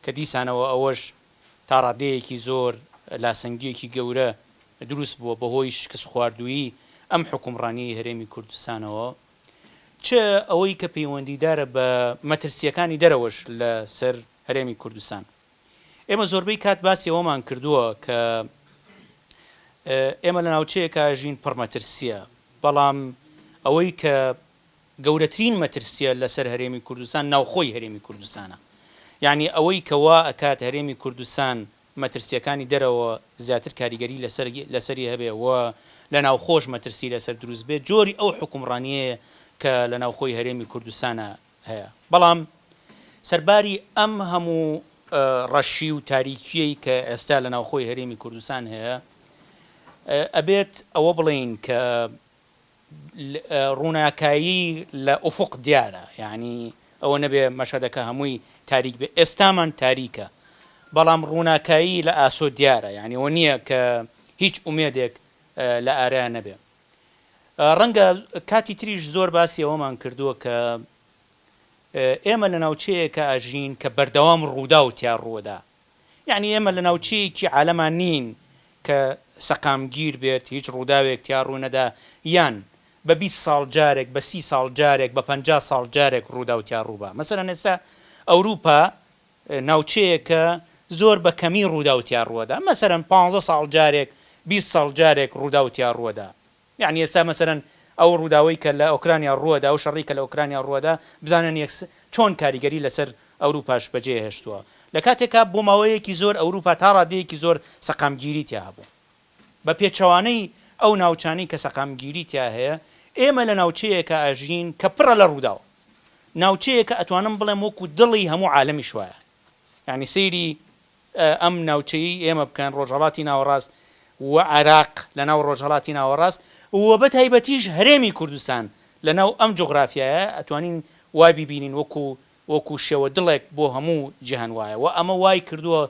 کە دیسانەوە ئەوەش تا ڕادەیەکی زۆر لاسەنگیەکی گەورە دروست بووە بەهۆی شکست خواردووی ئەم حکومڕانی هەرێمی کوردستانەوە چ ئەوەی کە پەیوەندیدارە بە مەترسیەکانی دەرەوەش لە سەر هەرێمی کوردستان. ئێمە زۆربەی کات باسی ئەوەمان کردووە کە ئێمە لە ناوچەیەکە ژین پڕمەترسیە، بەڵام ئەوەی کە گەورەترین مەترسیە لەسەر هەرێمی کوردستان ناوخۆی هەرێمی کوردستانە. یعنی ئەوەی کەوا ئەکات هەرێمی کوردستان مەترسیەکانی دەرەوە زیاتر کاریگەری لەسەری هەبێ و لە ناوخۆش مەترسی لەسەر دروست بێت، جۆری ئەو حکومڕانیەیە کە لە ناوخۆی هەرێمی کوردستانە هەیە. بەڵام سەرباری ئەم هەموو ڕەشی و تاریکیەی کە ئێستا لە ناوخۆی هەرێمی کوردستان هەیە، ئەبێت ئەوە بڵین کە ڕووناکایی لە ئوفق دیارە، یعنی ئەوە نەبێ مەشهدەکە هەمووی تاریک بێ. ئێستامان تاریکە، بەڵام ڕووناکایی لە ئاسۆ دیارە، یعنی ئەوە نییە کە هیچ ئومێدێک لە ئارایە نەبێ. ڕەنگە کاتی تریش زۆر باسی ئەوەمان کردووە کە ئێمە لە ناوچەیەکە ئاژین کە بەردەوام ڕوودا و تیا ڕووەدا، یعنی ئێمە لە ناوچەیەکی عالەمان نین کە سەقامگیر بێت هیچ ڕووداوێک تیا ڕوو نەدا، یان بە 20 ساڵ جارێک بە 30 ساڵ جارێک بە 50 ساڵ جارێک ڕوودا و تیا ڕووبە. مەسەلەن ئێستا ئەوروپا ناوچەیەکە زۆر بە کەمی ڕوودا و تیا ڕووەدا، مەسەلەن 15 ساڵ جارێک 20 ساڵ جارێک ڕوودا و تیا ڕووەدا. یعنی ئێستا مەسەلەن ئەو ڕووداوەی کە لە ئۆکرانیا ڕووەدا و شەڕی کە لە ئۆکرانیا ڕووەدا بزانن چۆن کاریگەری لەسەر ئەوروپاش بەجێ هێشتووە. لە کاتێکا بۆ ماوەیەکی زۆر ئەوروپا تا ڕادەیەکی زۆر سەقامگیری تیا هەبوو. بە پێچەوانەی ئەو ناوچانی کە سەقامگیری تیا هەیە، ئێمە لە ناوچەیەکە ئاژین کە پڕە لە ڕووداوە، ناوچەیەکە ئەتوانم بڵێم وەکو دڵی هەموو عالەمی شوایە. یعنی سەیری ئەم ناوچەی ئێمە بکەن ڕۆژهەڵاتی ناوەڕاست و عێراق لە ناو ڕۆژهەڵاتی ناوەڕاست و بە تایبەتیش هەرێمی کوردستان لە ناو ئەم جوغرافیایە ئەتوانین وای ببینین وەکو شێوە دڵێک بۆ هەموو جیهان وایە. و ئەمە وای کردووە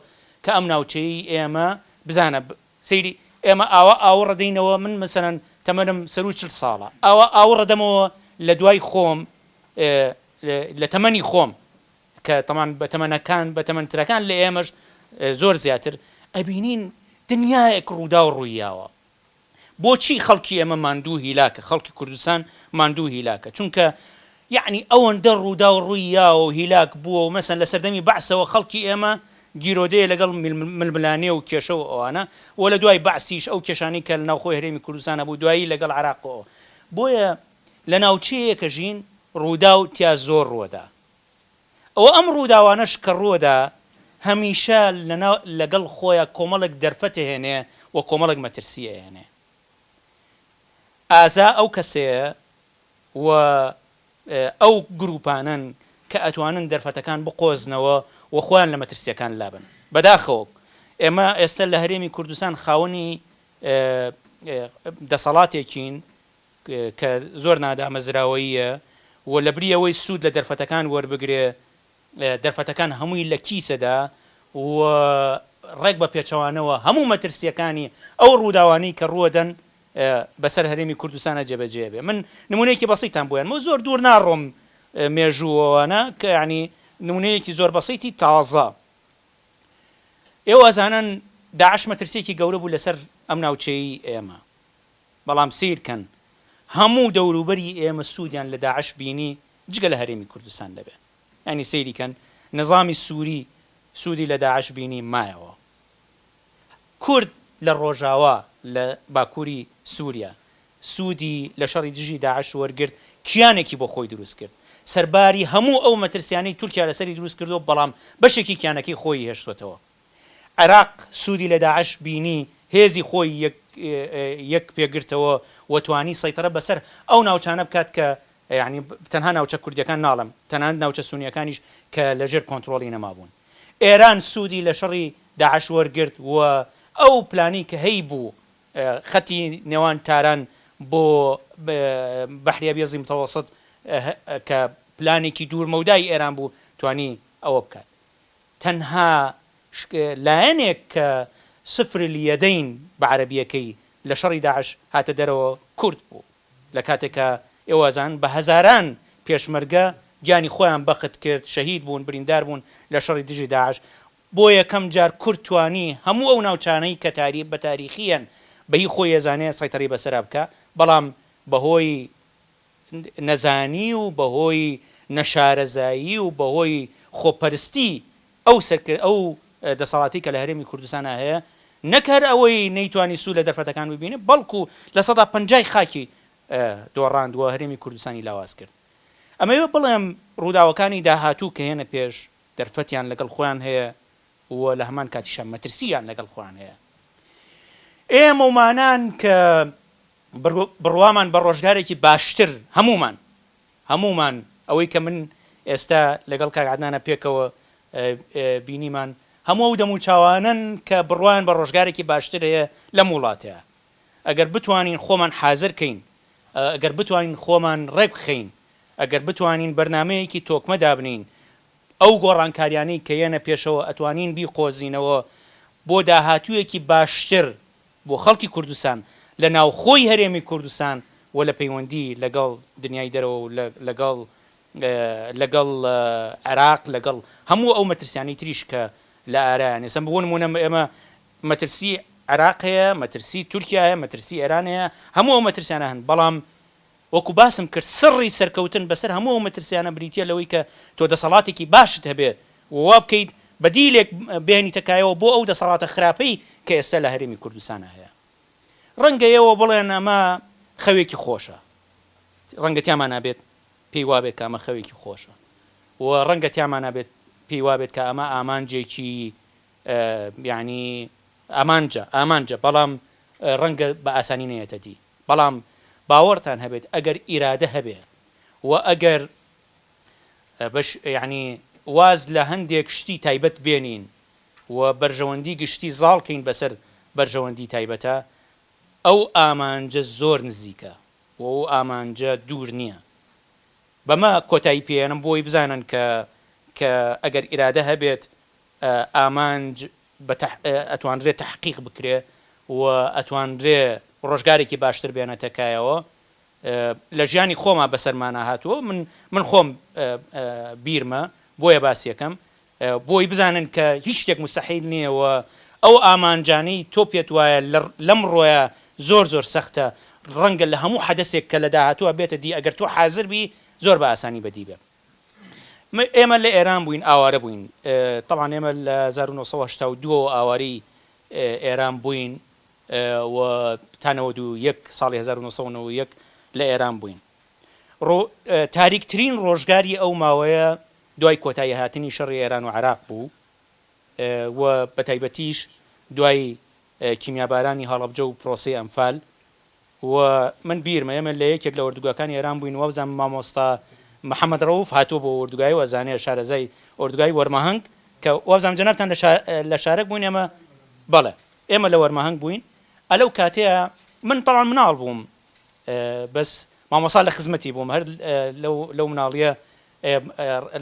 کە ئەم ناوچەی ئێمە بزانە سەیری ئێمە ئاوە ڕدەینەوە. من مەسەلەن تەمەنم سەر و 40 ساڵە، ئاوە ڕدەمەوە لە دوای خۆم لە تەمەنی خۆم کە تەمان بە تەمەنەکان بە تەمەنترەکان لە ئێمەش زۆر زیاتر ئەبینین دنیایەک ڕوودا و ڕوویاوە. بۆچی خەڵکی ئێمە ماندوو هیلاکە، خەڵکی کوردستان ماندوو هیلاکە؟ چونکە یعنی ئەوەندە ڕوودا و ڕوویاوە و هیلاک بووە و مەسەن لە سەردەمی بەعسەوە خەڵکی ئێمە گیرۆدەیە لەگەڵ ململانێ و کێشە و ئەوانە، و لە دوای بەعسیش ئەو کێشانی کە لە ناوخۆی هەرێمی کوردستانە بوو دوایی لەگەڵ عێراقەوە. بۆیە لە ناوچەیەکە ژین ڕوودا و تیا زۆر ڕووەدا. ئەوە ئەم ڕووداوانەش کە ڕووەدا هەمیشە لەگەڵ خۆیان کۆمەڵێک دەرفەتە هێنێ و کۆمەڵێک مەترسیە هێنێ. ئازا ئەو کەسەیە و ئەو گروپانن کە ئەتوانن دەرفەتەکان بقۆزنەوە و خۆیان لە مەترسیەکان لابن. بەداخەوە ئێمە ئێستا لە هەرێمی کوردستان خاوەنی دەسەڵاتێکین کە زۆر نادامەزراوەیە و لە بری ئەوەی سوود لە دەرفەتەکان وەربگرێ، دەرفەتەکان هەمووی لە کیسەدا و ڕێک بە پێچەوانەوە هەموو مەترسیەکانی ئەو ڕووداوانی کە ڕوودەن بەسەر هەرێمی کوردستانە جێبەجێ بێ. من نمونەیەکی بەسیتان بۆیان مە زۆر دوور ناڕۆم مێژووەوانە کە یعنی نمونەیەکی زۆر بەسیتی تازە. ئێوە ئەزانن داعش مەترسیەکی گەورە بوو لەسەر ئەم ناوچەی ئێمە، بەڵام سیرکەن هەموو دەوروبەری ئێمە سوودیان لە داعش بینی جگە لە هەرێمی کوردستان دەبێ. یعنی سەیریکەن نظامی سووری سوودی لە داعش بینی مایەوە. کورد لە ڕۆژاوا لە باکووری سووریا سوودی لە شەڕی دژی داعش وەرگرت، کیانێکی بۆ خۆی دروست کرد. سەرباری هەموو ئەو مەترسیانەی تورکیا لەسەری دروست کردو، بەڵام بەشێکی کیانەکەی خۆی هێشتوتەوە. عێراق سوودی لە داعش بینی، هێزی خۆی یەک پێگرتەوە وەتوانی سەیطرە بەسەر ئەو ناوچانە بکات کە یعنی تەنها ناوچە کوردیەکان ناڵم، تەنها ناوچە سونیەکانیش کە لەژێر کۆنتترۆڵی نەمابوون. ئێران سوودی لە شەڕی داعش وەرگرت و ئەو پلانی کە هەی بوو خەتی نێوان تاران بۆ بەحریە بێزی متەوەسط کە پلانێکی دوورمەودای ئێران بوو توانی ئەوە بکات. تەنها لایەنێک کە سفر اليدین بە عەرەبیەکەی لە شەڕی داعش هاتە دەرەوە کورد بوو، لە کاتێکە ئێوەزان بە هەزاران پێشمەرگە گیانی خۆیان بەقت کرد، شەهید بوون، بریندار بوون لە شەڕی دژی داعش. بۆ یەکەم جار کورد توانی هەموو ئەو ناوچانەی کە بە تاریخیەن بەهی خۆی ێزانەیە سەیطەڕی بەسەرا بکە، بەڵام بەهۆی نەزانی و بەهۆی نەشارەزایی و بەهۆی خۆپەرستی ئەو دەسەڵاتی کە لە هەرێمی کوردستانە هەیە، نەکەر ئەوەی نەیتوانی سوود لە دەرفەتەکان ببینێت، بەڵکو لە 150 خاکی دۆڕاندووە هەرێمی کوردستانی لاواز کرد. ئەمەوێ بڵێم ڕووداوەکانی داهاتوو کە هێنە پێش دەرفەتیان لەگەڵ خۆیان هەیە و لە هەمان کاتیشان مەترسیان لەگەڵ خۆیان هەیە. ئێمە ومانان کە بڕوامان بە ڕۆژگارێکی باشتر هەمومان ئەوەی کە من ئێستا لەگەڵ کاک عەدنانە پێکەوە بینیمان هەموو دەمو چاوانن کە بڕوان بە ڕۆژگارێکی باشتر هەیە لەم وڵاتەیە. ئەگەر بتوانین خۆمان حازرکەین، ئەگەر بتوانین خۆمان ڕێک بخەین، ئەگەر بتوانین بەرنامەیەکی تۆکمە دابنین، ئەو گۆڕانکاریانەی کە یەنە پێشەوە ئەتوانین بیقۆزینەوە بۆ داهاتوویەکی باشتر بۆ خەڵکی کوردستان لە ناوخۆی هەرێمی کوردستان و لە پەیوەندی لەگەڵ دنیای دەرەوە لەگەڵ عێراق، لەگەڵ هەموو ئەو مەترسیانی تریش کە لە ئارایان هێستا. بۆ نمونە ئێمە مەترسی عێراق هەیە، مەترسی تورکیا هەیە، مەترسی ئێران هەیە، هەموو ئەو مەترسیانە هەن، بەڵام وەکو باسم کرد سڕی سەرکەوتن بەسەر هەموو ئەو مەترسیانە بریتە لەوەی کە تۆ دەسەڵاتێکی باشت هەبێ ووا بکەیت بەدیلێک بێنیتەکایەوە بۆ ئەو دەسەڵاتە خراپەی کە ئێستا لە هەرێمی کوردستانە هەیە. ڕەنگە ئێوە بڵێن ئەمە خەوێکی خۆشە، ڕەنگە تیامان نابێت پێی وابێت کە ئەمە خەوێکی خۆشە، و ڕەنگە تیامان نابێت پێی وابێت کە ئەمە ئامانجێکی یعنی ئامانجە، بەڵام ڕەنگە بە ئاسانی نەیەتە دی. بەڵام باوەڕتان هەبێت ئەگەر ئیرادە هەبێ و ئەگەر یعنی واز لە هەندێک شتی تایبەت بێنین و بەرژەوەندی گشتی زاڵکەین بەسەر بەرژەوەندی تایبەتە، ئەو ئامانجە زۆر نزیکە و ئەو ئامانجە دوور نییە. بەمە کۆتایی پێێنم بۆی بزانن کە ئەگەر ئیرادە هەبێت ئامانج ئەتوانرێت تحقیق بکرێ و ئەتوانرێ ڕۆژگارێکی باشتر بێنەتەکایەوە. لە ژیانی خۆما بەسەرمانە هاتووە، من خۆم بیرمە بۆیە باسیەکەم، بۆی بزانن کە هیچ شتێک مستەحیل نییەوە. ئەو ئامانجانەی تۆ پێت وایە لەم ڕۆیە زۆر سەختە، ڕەنگە لە هەموو حەدەسێک کە لە داهاتووە بێتە دی، ئەگەر تۆ حازر بی زۆر بە ئاسانی بەدی بێ. ئێمە لە ئێران بووین، ئاوارە بووین، طبعا ئێمە لە 1982 ئاواری ئێران بووین و تا 91 ساڵی 1991 لە ئێران بووین. تاریکترین ڕۆژگاری ئەو ماوەیە دوای کۆتایی هاتنی شەڕی ئێران و عێراق بوو و بە تایبەتیش دوای کیمیابارانی هەڵەبجە و پرۆسەی ئەنفال. و من بیرمە ئێمە لە یەکێک لە ئۆردوگاکانی ئێران بووین، وەبزان مامۆستا محەممەد ڕەوف هاتووە بۆ ئۆردوگای و ئەزانەیە شارەزای ئۆردوگای وەرمەهەنگ کە وەبزان جەنابتان لە شارەک بووین. ئێمە بەڵێ ئێمە لە وەرمەهەنگ بووین. ئەلەو کاتەیە من تەڵان مناڵ بووم، بەس مامۆستا لە خزمەتی بووم، هەر لەو مناڵیە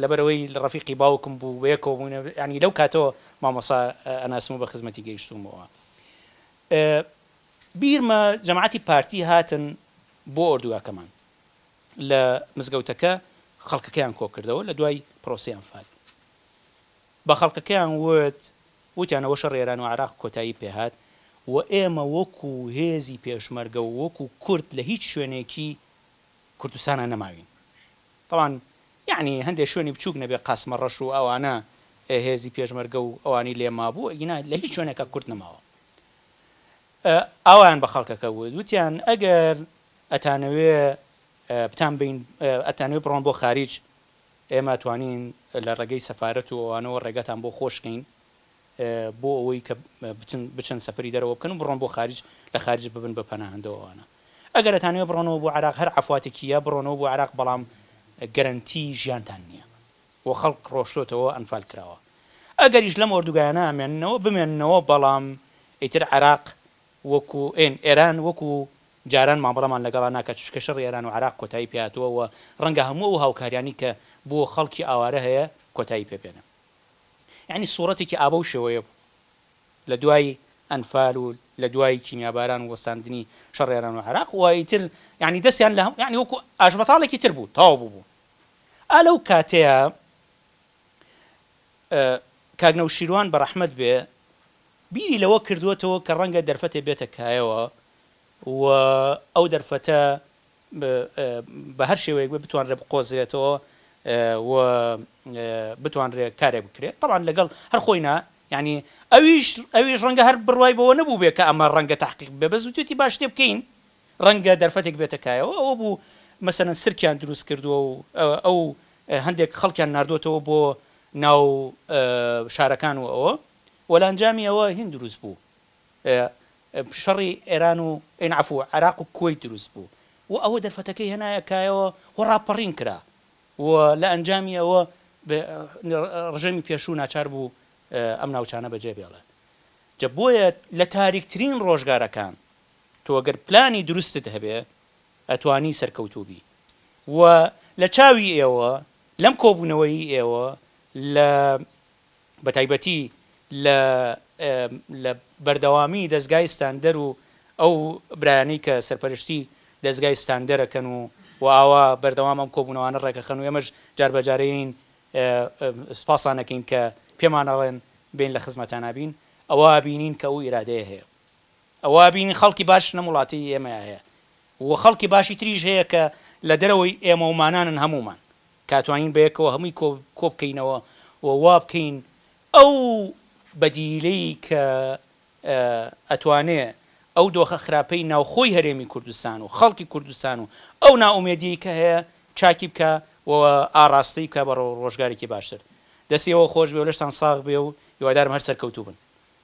لەبەرەوەی ڕەفیقی باوکم بوو بەیەکەوە بوون، ینی لەو کاتەوە مامۆستا ئەناسم بە خزمەتی گەیشتومەوە. بیرمە جەماعەتی پارتی هاتن بۆ ئۆردوگاکەمان لە مزگەوتەکە، خەڵکەکەیان کۆ کردەوە لە دوای پرۆسەی ئەنفال. بە خەڵکەکەیان وتیانەوە شەڕی ئێران و عێراق کۆتایی پێهات و ئێمە وەکو هێزی پێشمەرگە و وەکو کورد لە هیچ شوێنێکی کوردستانە نەماوین. طبعا یعنی هەندێک شوێنی بچووک نەبێ قاسمە ڕەش و ئەوانە هێزی پێشمەرگە و ئەوانی لێ مابوو، ئینا لە هیچ شوێنێکە کورد نەماوە. ئەوان بە خەڵکەکە وتیان ئەگەر ئەتانەوێ بتان بین ئەتانوێ بڕۆن بۆ خارج، ئێمە توانین لە ڕێگەی سەفارەت و ئەوانەوە ڕێگەتان بۆ خۆشکەین بۆ ئەوەی کە بچن سەفری دەرەوە بکەن و بڕۆن بۆ خارج، لە خارج ببن بە پەناهەندەوەوانە. ئەگەر ئەتانوێ بڕۆنەوە بۆ عێراق، هەر عەفواتێکیە بڕۆنەوە بۆ عێراق، بەڵام گەرەنتی ژیانتان نییە و خەڵک ڕۆشتۆتەوە ئەنفال کراوە. ئەگەریش لەم ئۆردوگایانە ئەمێننەوە بمێننەوە، بەڵام ئیتر عێراق وەکو ئێران وەکو جاران مامەڵەمان لەگەڵا ناکات، چونکە شەڕی ئێران و عێراق کۆتایی پێهاتووە و ڕەنگە هەموو ئەو هاوکاریانی کە بۆ خەڵکی ئاوارە هەیە کۆتایی پێبێنە. یعنی سوورەتێکی ئابە و شێوەیە لە دوای ئەنفال و لە دوای کیمیاباران و وەستاندنی شەڕی ئێران و عێراق، و ئیتر یعنی دەستیان لە یعنی وەکو ئاژبەتاڵێکی تر بوو، تەواو بوو. ئەلەو کاتەیە کاک نەوشیروان بە ڕەحمەت بێ بیری لەوە کردووەتەوە کە ڕەنگە دەرفەتێ بێتە کایەوە و ئەو دەرفەتە بە هەر شێوەیەک بتوانرێت بقۆزرێتەوە و بتوانرێت کارێک بکرێت طبعا لەگەڵ هەر خۆینا یعنی ئەویش ڕەنگە هەر بڕوای بەوە نەبوو بێ کە ئەمە ڕەنگە تحقیق بێ بە زووتێتی باش تێ بکەین ڕەنگە دەرفەتێک بێتە کایەوە ئەوە بوو مەسەرەن سرکیان دروست کردووە و ئەو هەندێک خەڵکیان نردوتەوە بۆ ناو شارەکان و ئەوە وەلانجامی ئەوە هین دروست بوو شەڕی ئێران و عەفو عێراق و کوێیت دروست بوو و ئەوە دەرفەتەکەی هێنایە کایەوە و ڕاپەڕین کرا و لە ئەنجامی ئەوە ڕژەمی پێشوو ناچار بوو ئەم ناوچانە بەجێ بێڵێ جە بۆیە لە تاریکترین ڕۆژگارەکان تۆ ئەگەر پلانی دروستت هەبێ ئەتوانی سەرکەوتوبی و لە چاوی ئێوە لەم کۆبوونەوەی ئێوە لە بەتایبەتی لە بەردەوامی دەستگای ستاندەر و ئەو برایانەی کە سەرپەرشتی دەستگای ستاندەرەکەن و ئاوا بەردەوام ئەم کۆبوونەوانە ڕێکەخەن و ئێمەش جاربەجارەیەین سپاسانەکەین کە پێمانەڵێن بین لە خزمەتانە بین ئەوە بینین کە ئەو ئیرادەیە هەیە ئەوە بینین خەڵکی باش نە وڵاتی ئێمە هەیە و خەڵکی باشی تریش هەیە کە لە دەرەوەی ئێمە ومانانن هەمومان کاتوانین بەیەکەوە هەمووی کۆ بکەینەوە و وا بکەین ئەو بەدیلەی کە ئەتوانێ ئەو دۆخە خراپەی ناوخۆی هەرێمی کوردستان و خەڵکی کوردستان و ئەو ناومێدی کە هەیە چاکی بکە و ئاڕاستی کە بە ڕۆژگارێکی باشتر دەستیەوە خۆش بێ و لەشتان ساغ بێ و هیوادارم هەر سەرکەوتوو بن